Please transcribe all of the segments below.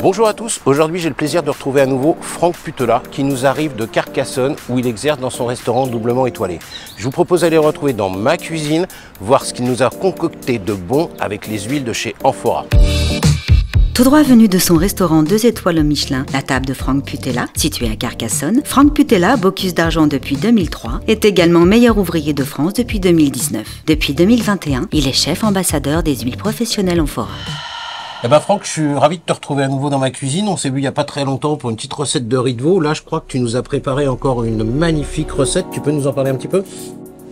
Bonjour à tous, aujourd'hui j'ai le plaisir de retrouver à nouveau Franck Putela qui nous arrive de Carcassonne où il exerce dans son restaurant doublement étoilé. Je vous propose d'aller le retrouver dans ma cuisine, voir ce qu'il nous a concocté de bon avec les huiles de chez Amphora. Tout droit venu de son restaurant 2 étoiles au Michelin, la table de Franck Putela, situé à Carcassonne, Franck Putela, Bocuse d'argent depuis 2003, est également meilleur ouvrier de France depuis 2019. Depuis 2021, il est chef ambassadeur des huiles professionnelles Amphora. Eh ben Franck, je suis ravi de te retrouver à nouveau dans ma cuisine. On s'est vu il n'y a pas très longtemps pour une petite recette de riz de veau. Là, je crois que tu nous as préparé encore une magnifique recette. Tu peux nous en parler un petit peu ?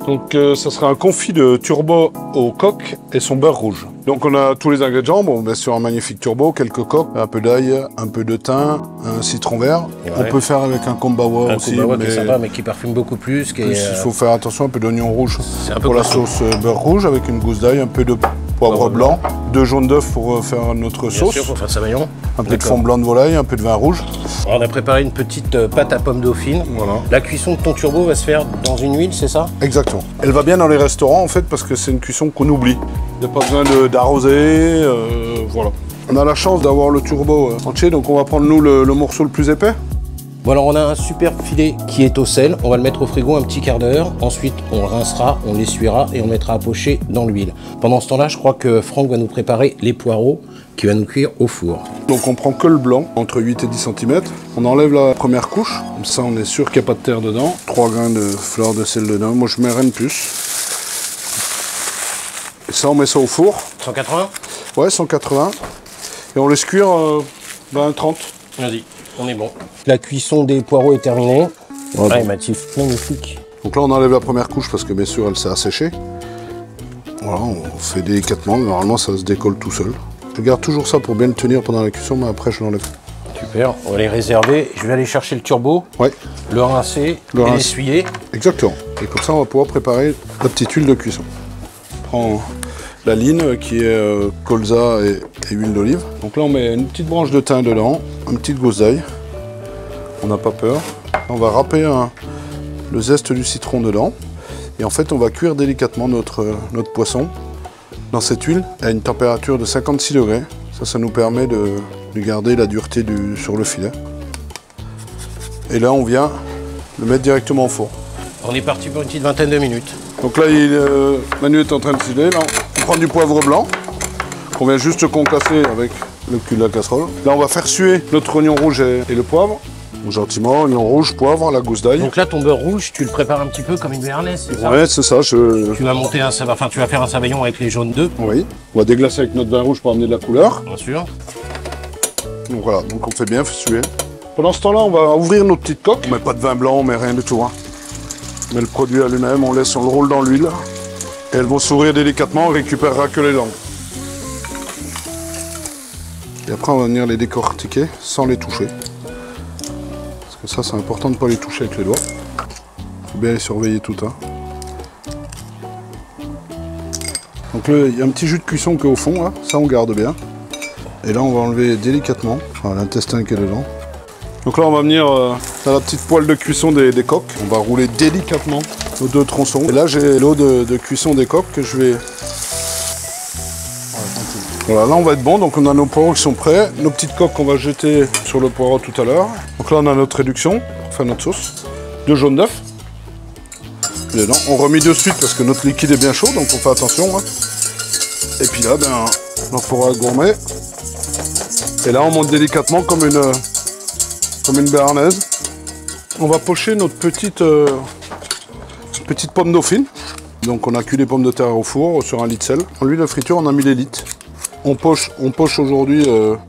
Donc ça sera un confit de turbo au coq et son beurre rouge. Donc on a tous les ingrédients, bon bien sûr un magnifique turbo, quelques coques, un peu d'ail, un peu de thym, un citron vert. Ouais. On peut faire avec un kombawa aussi. Un kombawa qui est sympa mais qui parfume beaucoup plus. Il faut faire attention, un peu d'oignon rouge pour la sauce beurre rouge avec une gousse d'ail, un peu de poivre blanc, 2 jaunes d'œufs pour faire notre sauce. Bien sûr, pour faire sabayon. Un peu de fond blanc de volaille, un peu de vin rouge. Alors, on a préparé une petite pâte à pommes dauphine. Voilà. La cuisson de ton turbo va se faire dans une huile, c'est ça? Exactement. Elle va bien dans les restaurants en fait parce que c'est une cuisson qu'on oublie. Il n'y a pas besoin d'arroser, voilà. On a la chance d'avoir le turbo entier, donc on va prendre nous le morceau le plus épais. Bon alors on a un super filet qui est au sel, on va le mettre au frigo un petit quart d'heure, ensuite on le rincera, on l'essuiera et on mettra à pocher dans l'huile. Pendant ce temps-là, je crois que Franck va nous préparer les poireaux qui va nous cuire au four. Donc on prend que le blanc, entre 8 et 10 cm. On enlève la première couche, comme ça on est sûr qu'il n'y a pas de terre dedans. 3 grains de fleur de sel dedans, moi je mets rien de plus. Et ça on met ça au four. 180? Ouais, 180. Et on laisse cuire 30. Vas-y, on est bon. La cuisson des poireaux est terminée. Voilà. Ah, Mathif, magnifique. Donc là on enlève la première couche parce que bien sûr elle s'est asséchée. Voilà, on fait délicatement, normalement ça se décolle tout seul. Je garde toujours ça pour bien le tenir pendant la cuisson, mais après je l'enlève. Super, on va les réserver. Je vais aller chercher le turbo, le rincer et l'essuyer. Exactement. Et comme ça on va pouvoir préparer la petite huile de cuisson. On prend la ligne qui est colza et huile d'olive. Donc là on met une petite branche de thym dedans, une petite gousse d'ail. On n'a pas peur. On va râper le zeste du citron dedans. Et en fait on va cuire délicatement notre poisson dans cette huile à une température de 56 degrés. Ça nous permet de garder la dureté sur le filet. Et là on vient le mettre directement au four. On est parti pour une petite vingtaine de minutes. Donc là Manu est en train de filer. Là, on prend du poivre blanc qu'on vient juste concasser avec le cul de la casserole. Là on va faire suer notre oignon rouge et le poivre. Donc, gentiment, oignon rouge, poivre, la gousse d'ail. Donc là ton beurre rouge, tu le prépares un petit peu comme une béarnaise, c'est ça? Ouais, c'est ça. Tu vas monter tu vas faire un sabayon avec les jaunes d'œufs. Oui. On va déglacer avec notre vin rouge pour amener de la couleur. Bien sûr. Donc voilà, donc on fait bien suer. Pendant ce temps-là, on va ouvrir nos petites coques. On met pas de vin blanc, on met rien du tout. Hein. On met le produit à lui-même, on le roule dans l'huile. Et elles vont s'ouvrir délicatement, on récupérera que les langues. Et après, on va venir les décortiquer sans les toucher. Parce que ça, c'est important de ne pas les toucher avec les doigts. Il faut bien les surveiller toutes. Hein. Donc là, il y a un petit jus de cuisson qui est au fond, là. Ça on garde bien. Et là, on va enlever délicatement l'intestin qui est dedans. Donc là, on va venir dans la petite poêle de cuisson des coques. On va rouler délicatement nos 2 tronçons. Et là, j'ai l'eau de cuisson des coques que je vais... Voilà, là on va être bon, donc on a nos poireaux qui sont prêts, nos petites coques qu'on va jeter sur le poireau tout à l'heure. Donc là on a notre réduction, pour faire notre sauce, 2 jaunes d'œufs. Dedans, on remet de suite parce que notre liquide est bien chaud, donc on fait attention. Hein. Et puis là, l'amphora gourmet. Et là on monte délicatement comme une béarnaise. On va pocher notre petite pomme dauphine. Donc on a cuit les pommes de terre au four sur 1 litre de sel. En l'huile de friture, on a mis les litres. On poche aujourd'hui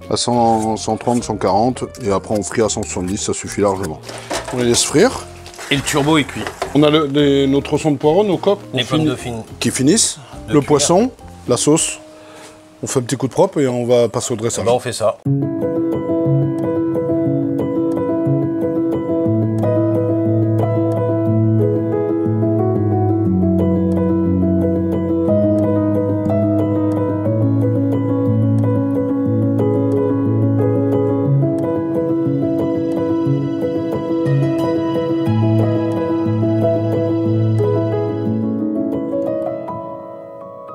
à 130, 140 et après on frit à 170, ça suffit largement. On les laisse frire. Et le turbo est cuit. On a nos tronçons de poireaux, nos coques. Les pommes dauphines. Qui finissent. Le poisson, la sauce. On fait un petit coup de propre et on va passer au dressage. On fait ça.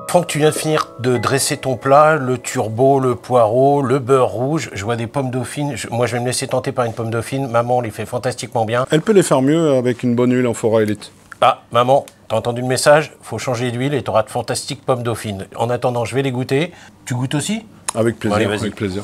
Franck, tu viens de finir de dresser ton plat, le turbo, le poireau, le beurre rouge. Je vois des pommes dauphines. Moi, je vais me laisser tenter par une pomme dauphine. Maman les fait fantastiquement bien. Elle peut les faire mieux avec une bonne huile Amphora Elite. Ah, maman, t'as entendu le message? Faut changer d'huile et t'auras de fantastiques pommes dauphines. En attendant, je vais les goûter. Tu goûtes aussi? Avec plaisir, Allez, vas-y. avec plaisir.